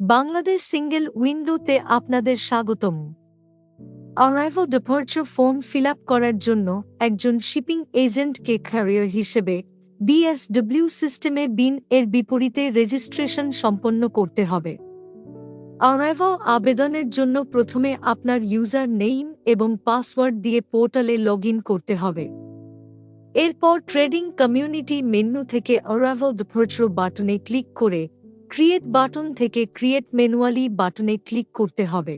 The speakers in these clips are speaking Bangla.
বাংলাদেশ সিঙ্গেল উইন্ডোতে আপনাদের স্বাগতম। Arrival departure form fill up করার জন্য একজন শিপিং এজেন্টকে ক্যারিয়ার হিসেবে বিএসডব্লিউ সিস্টেমে বিন এর বিপরীতে রেজিস্ট্রেশন সম্পন্ন করতে হবে। অ্যারাইভাল আবেদনের জন্য প্রথমে আপনার ইউজার নেইম এবং পাসওয়ার্ড দিয়ে পোর্টালে লগ ইন করতে হবে। এরপর ট্রেডিং কমিউনিটি মেনু থেকে অ্যারাইভাল ডিপার্চার বাটনে ক্লিক করে ক্রিয়েট বাটন থেকে ক্রিয়েট ম্যানুয়ালি বাটনে ক্লিক করতে হবে।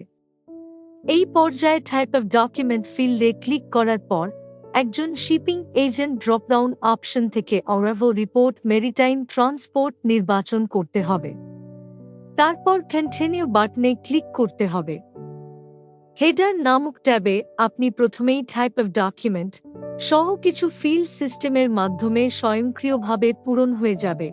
এই পর্যায়ে টাইপ অফ ডকুমেন্ট ফিল্ডে ক্লিক করার পর একজন শিপিং এজেন্ট ড্রপডাউন অপশন থেকে অ্যারাইভাল রিপোর্ট মেরিটাইম ট্রান্সপোর্ট নির্বাচন করতে হবে। তারপর কন্টিনিউ বাটনে ক্লিক করতে হবে। হেডার নামক ট্যাবে আপনি প্রথমেই টাইপ অফ ডকুমেন্ট সহ কিছু ফিল্ড সিস্টেমের মাধ্যমে স্বয়ংক্রিয়ভাবে পূরণ হয়ে যাবে।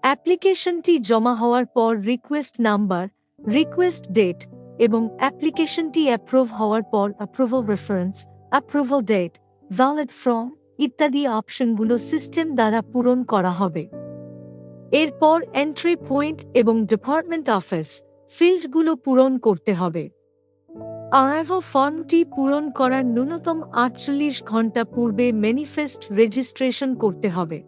অ্যাপ্লিকেশনটি জমা হওয়ার পর রিকোয়েস্ট নাম্বার, রিকোয়েস্ট ডেট এবং অ্যাপ্লিকেশনটি অ্যাপ্রুভ হওয়ার পর approval reference, approval date, valid form ইত্যাদি অপশনগুলো সিস্টেম দ্বারা পূরণ করা হবে। এরপর এন্ট্রি পয়েন্ট এবং ডিপার্টমেন্ট অফিস ফিল্ডগুলো পূরণ করতে হবে। অ্যারাইভাল ফর্মটি পূরণ করার ন্যূনতম 48 ঘন্টা পূর্বে ম্যানিফেস্ট রেজিস্ট্রেশন করতে হবে।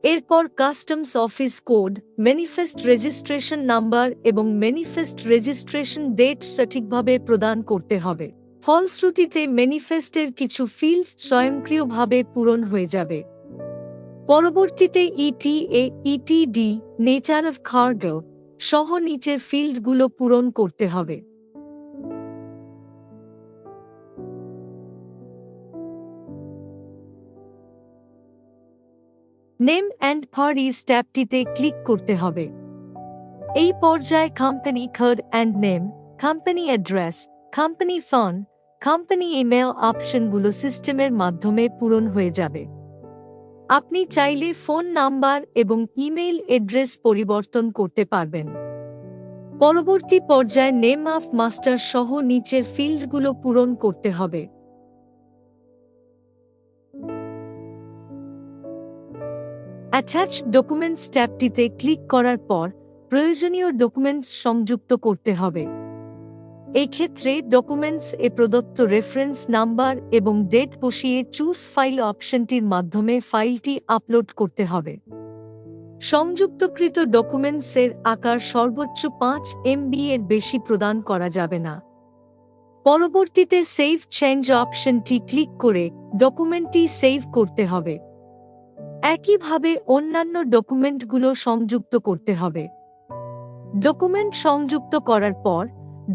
এরপর customs office code, manifest registration number এবং ম্যানিফেস্ট রেজিস্ট্রেশন ডেট সঠিকভাবে প্রদান করতে হবে। ফলশ্রুতিতে ম্যানিফেস্টের কিছু ফিল্ড স্বয়ংক্রিয়ভাবে পূরণ হয়ে যাবে। পরবর্তীতে ETE, ETD, nature of cargo সহ নিচের ফিল্ডগুলো পূরণ করতে হবে। নেম অ্যান্ড পার্টিজ ট্যাবটিতে ক্লিক করতে হবে। এই পর্যায়ে company code and name, company address, company phone, company email অপশনগুলো সিস্টেমের মাধ্যমে পূরণ হয়ে যাবে। আপনি চাইলে ফোন নাম্বার এবং ইমেইল অ্যাড্রেস পরিবর্তন করতে পারবেন। পরবর্তী পর্যায়ে নেম অফ মাস্টার সহ নিচের ফিল্ডগুলো পূরণ করতে হবে। অ্যাটাচ ডকুমেন্টস ট্যাবটিতে ক্লিক করার পর প্রয়োজনীয় ডকুমেন্টস সংযুক্ত করতে হবে। এই ক্ষেত্রে ডকুমেন্টস এ প্রদত্ত রেফারেন্স নাম্বার এবং ডেট বসিয়ে চুজ ফাইল অপশনটির মাধ্যমে ফাইলটি আপলোড করতে হবে। সংযুক্তকৃত ডকুমেন্টসের আকার সর্বোচ্চ 5 MB এর বেশি প্রদান করা যাবে না। পরবর্তীতে সেভ চেঞ্জ অপশনটি ক্লিক করে ডকুমেন্টটি সেভ করতে হবে। একইভাবে অন্যান্য ডকুমেন্টগুলো সংযুক্ত করতে হবে। ডকুমেন্ট সংযুক্ত করার পর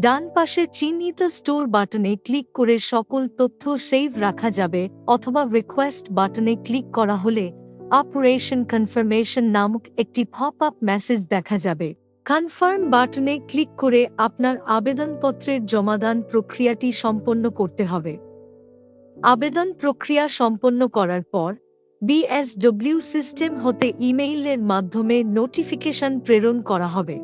ডান পাশে চিহ্নিত স্টোর বাটনে ক্লিক করে সকল তথ্য সেভ রাখা যাবে অথবা রিকোয়েস্ট বাটনে ক্লিক করা হলে অপারেশন কনফার্মেশন নামক একটি পপ আপ মেসেজ দেখা যাবে। কনফার্ম বাটনে ক্লিক করে আপনার আবেদনপত্রের জমাদান প্রক্রিয়াটি সম্পন্ন করতে হবে। আবেদন প্রক্রিয়া সম্পন্ন করার পর বিএসডব্লিউ সিস্টেম হতে ইমেইলের মাধ্যমে নোটিফিকেশন প্রেরণ করা হবে।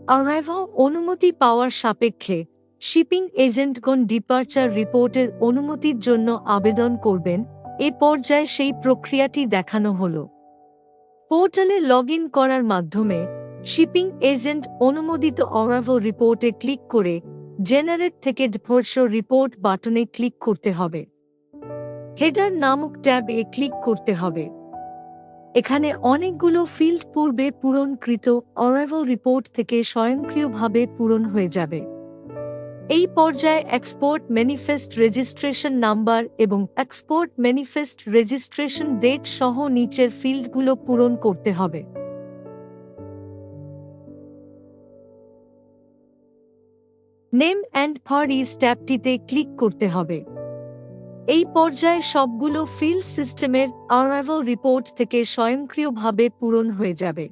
অ্যারাইভাল অনুমতি পাওয়ার সাপেক্ষে শিপিং এজেন্টগণ ডিপার্চার রিপোর্টের অনুমতির জন্য আবেদন করবেন। এ পর্যায়ে সেই প্রক্রিয়াটি দেখানো হল। পোর্টালে লগ ইন করার মাধ্যমে শিপিং এজেন্ট অনুমোদিত অ্যারাইভাল রিপোর্টে ক্লিক করে জেনারেট থেকে ডিপার্চার রিপোর্ট বাটনে ক্লিক করতে হবে। হেডার নামক ট্যাবে ক্লিক করতে হবে। এখানে অনেকগুলো ফিল্ড পূর্বে পূরণকৃত অ্যারাইভাল রিপোর্ট থেকে স্বয়ংক্রিয়ভাবে পূরণ হয়ে যাবে। এই পর্যায়ে এক্সপোর্ট ম্যানিফেস্ট রেজিস্ট্রেশন নাম্বার এবং এক্সপোর্ট ম্যানিফেস্ট রেজিস্ট্রেশন ডেট সহ নিচের ফিল্ডগুলো পূরণ করতে হবে। নেম অ্যান্ড পার্টিজ ট্যাবটিতে ক্লিক করতে হবে। এই পর্যায়ে সবগুলো ফিল্ড সিস্টেমের অ্যারাইভাল রিপোর্ট থেকে স্বয়ংক্রিয়ভাবে পূরণ হয়ে যাবে।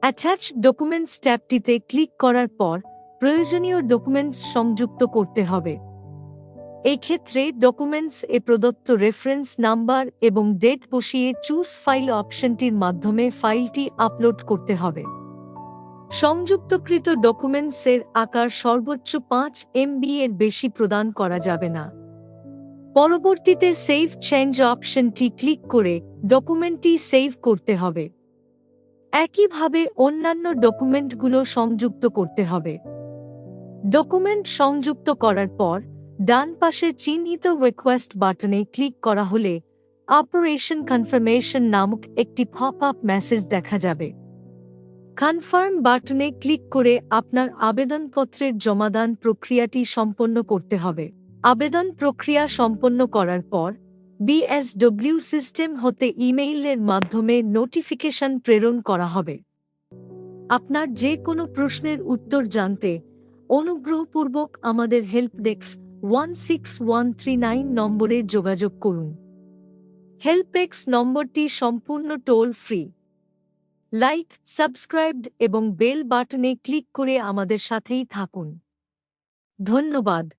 অ্যাটাচ ডকুমেন্টস ট্যাবটিতে ক্লিক করার পর প্রয়োজনীয় ডকুমেন্টস সংযুক্ত করতে হবে। এই ক্ষেত্রে ডকুমেন্টস এ প্রদত্ত রেফারেন্স নাম্বার এবং ডেট বসিয়ে চুজ ফাইল অপশনটির মাধ্যমে ফাইলটি আপলোড করতে হবে। সংযুক্তকৃত ডকুমেন্টসের আকার সর্বোচ্চ 5 MB এর বেশি প্রদান করা যাবে না। পরবর্তীতে সেভ চেঞ্জ অপশনটি ক্লিক করে ডকুমেন্টটি সেভ করতে হবে। একইভাবে অন্যান্য ডকুমেন্টগুলো সংযুক্ত করতে হবে। ডকুমেন্ট সংযুক্ত করার পর ডান পাশে চিহ্নিত রিকোয়েস্ট বাটনে ক্লিক করা হলে অপারেশন কনফার্মেশন নামক একটি পপ আপ মেসেজ দেখা যাবে। কনফার্ম বাটনে ক্লিক করে আপনার আবেদনপত্রের জমাদান প্রক্রিয়াটি সম্পন্ন করতে হবে। আবেদন প্রক্রিয়া সম্পন্ন করার পর বিএসডব্লিউ সিস্টেম হতে ইমেইলের মাধ্যমে নোটিফিকেশন প্রেরণ করা হবে। আপনার যে কোনো প্রশ্নের উত্তর জানতে অনুগ্রহপূর্বক আমাদের হেল্প ডেস্ক 16139 নম্বরে যোগাযোগ করুন। হেল্প ডেস্ক নম্বরটি সম্পূর্ণ টোল ফ্রি। লাইক, সাবস্ক্রাইব এবং বেল বাটনে ক্লিক করে আমাদের সাথেই থাকুন। ধন্যবাদ।